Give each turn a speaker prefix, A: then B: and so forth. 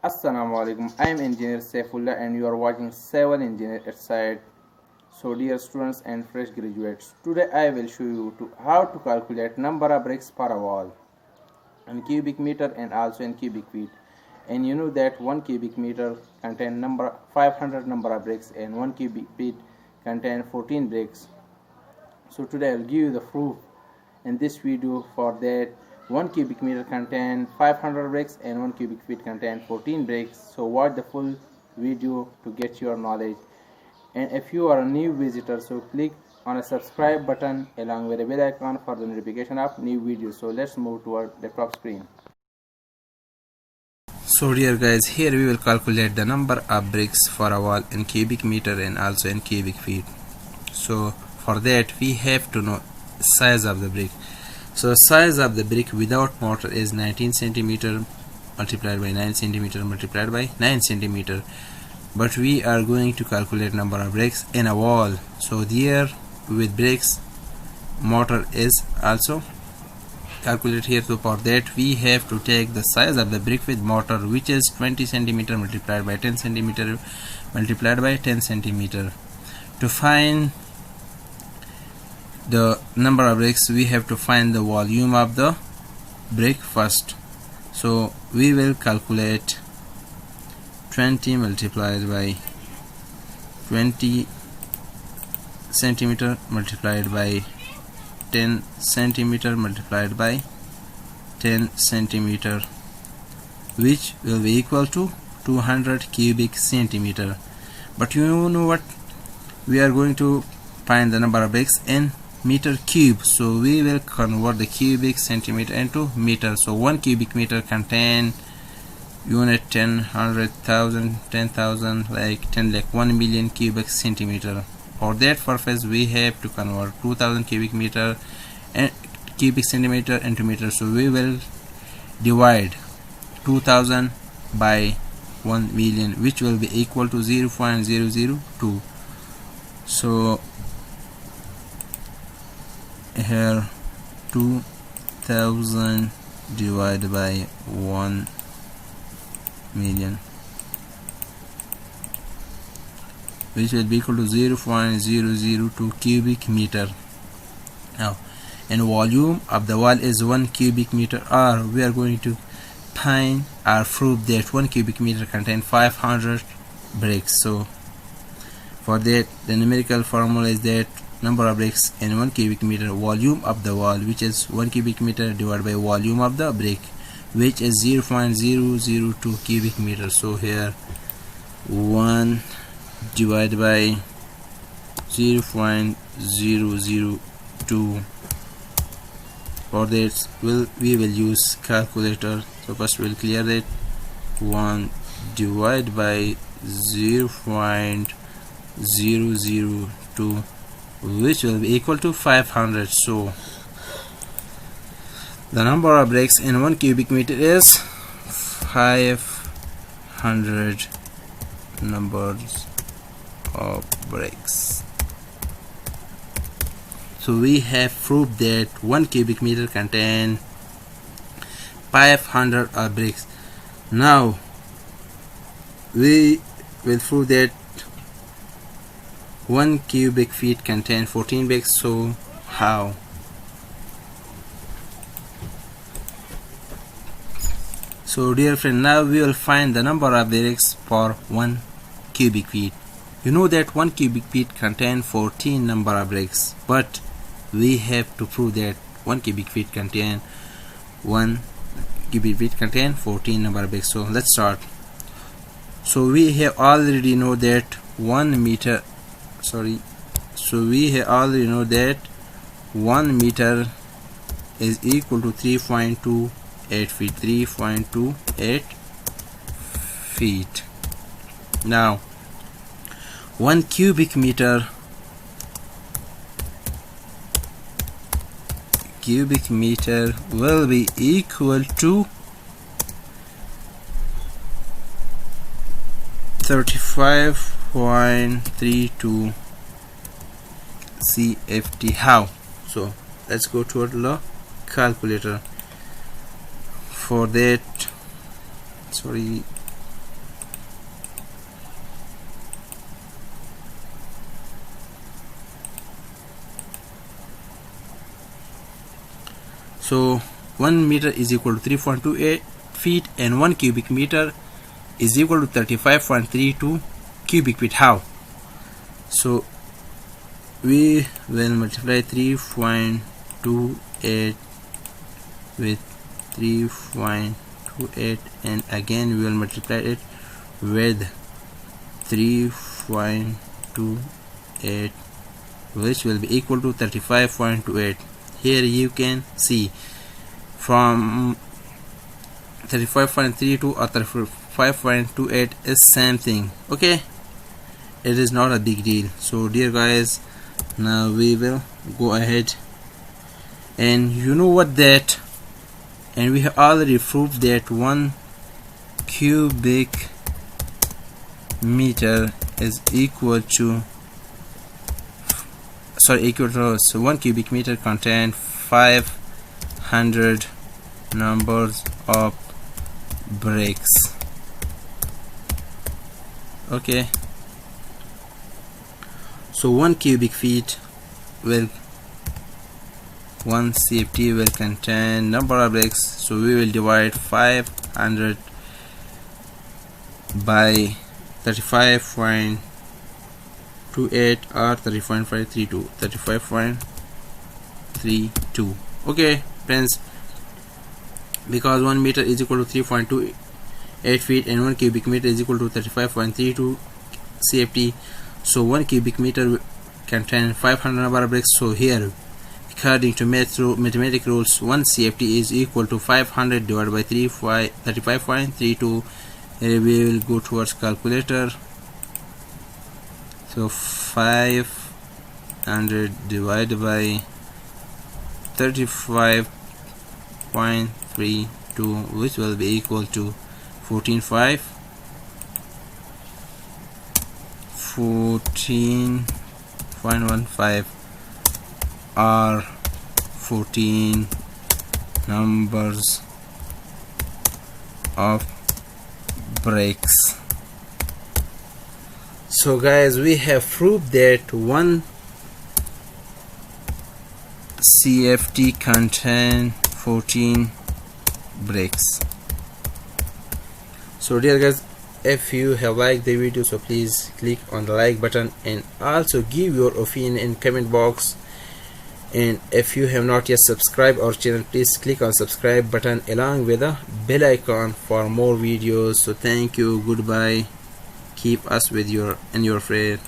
A: Assalamu alaikum. I am engineer Saifullah and you are watching Civil Engineer at Site. So dear students and fresh graduates, today I will show you how to calculate number of bricks per wall in cubic meter and also in cubic feet. And you know that 1 cubic meter contain 500 number of bricks and 1 cubic feet contain 14 bricks. So today I will give you the proof in this video for that 1 cubic meter contain 500 bricks and 1 cubic feet contain 14 bricks. So watch the full video to get your knowledge. And if you are a new visitor, so click on a subscribe button along with the bell icon for the notification of new videos. So let's move to our laptop screen.
B: So dear guys, here we will calculate the number of bricks for a wall in cubic meter and also in cubic feet. So for that we have to know size of the brick. So size of the brick without mortar is 19 centimeter multiplied by 9 centimeter multiplied by 9 centimeter. But we are going to calculate number of bricks in a wall. So there with bricks mortar is also calculate here. So for that we have to take the size of the brick with mortar, which is 20 centimeter multiplied by 10 centimeter multiplied by 10 centimeter. To find the number of bricks, we have to find the volume of the brick first. So we will calculate 20 multiplied by 20 centimeter multiplied by 10 centimeter multiplied by 10 centimeter, which will be equal to 200 cubic centimeter. But you know what, we are going to find the number of bricks in meter cube, so we will convert the cubic centimeter into meter. So 1 cubic meter contain unit 10, 100,000, 10,000, like 10 lakh, 1 million cubic centimeter. For that purpose we have to convert 2000 cubic meter and cubic centimeter into meter. So we will divide 2000 by 1 million, which will be equal to 0.002. so here 2000 divided by 1 million, which will be equal to 0.002 cubic meter. Now, and volume of the wall is 1 cubic meter, or we are going to find or prove that 1 cubic meter contains 500 bricks. So for that the numerical formula is that number of bricks in 1 cubic meter, volume of the wall, which is 1 cubic meter divided by volume of the brick, which is 0.002 cubic meter. So here 1 divided by 0.002. for that we will use calculator. So first we will clear that. 1 divided by 0.002, which will be equal to 500. So the number of bricks in 1 cubic meter is 500 numbers of bricks. So we have proved that 1 cubic meter contain 500 of bricks. Now we will prove that 1 cubic feet contain 14 bricks. So how? So dear friend, now we will find the number of bricks for 1 cubic feet. You know that 1 cubic feet contain 14 number of bricks, but we have to prove that 1 cubic feet contain 14 number of bricks. So let's start. So we have already know that 1 meter is equal to 3.28 feet. Now 1 cubic meter will be equal to 35.32 CFT. How? So let's go to the calculator. For that, So 1 meter is equal to 3.28 feet and 1 cubic meter is equal to 35.32 cubic feet. How? So we will multiply 3.28 with 3.28 and again we will multiply it with 3.28, which will be equal to 35.28. Here you can see from 35.32 or 35.28 is same thing. Okay, it is not a big deal. So dear guys, now we will go ahead, and you know what that, and we have already proved that 1 cubic meter is equal to so 1 cubic meter contain 500 numbers of bricks. Okay, so 1 cubic feet will 1 CFT will contain number of bricks, so we will divide 500 by 35.28 or 35.32. Okay friends, because 1 meter is equal to 3.28 feet and 1 cubic meter is equal to 35.32 CFT, so 1 cubic meter contain 500 number of bricks. So here, according to mathematical rules, 1 CFT is equal to 500 divided by 35.32. We will go towards calculator. So 500 divided by 35.32, which will be equal to 14.15 or 14 numbers of bricks. So guys, we have proved that 1 CFT contain 14 bricks. So dear guys, if you have liked the video, so please click on the like button and also give your opinion in comment box. And if you have not yet subscribed our channel, please click on subscribe button along with the bell icon for more videos. So thank you, goodbye, keep us with your in your prayer.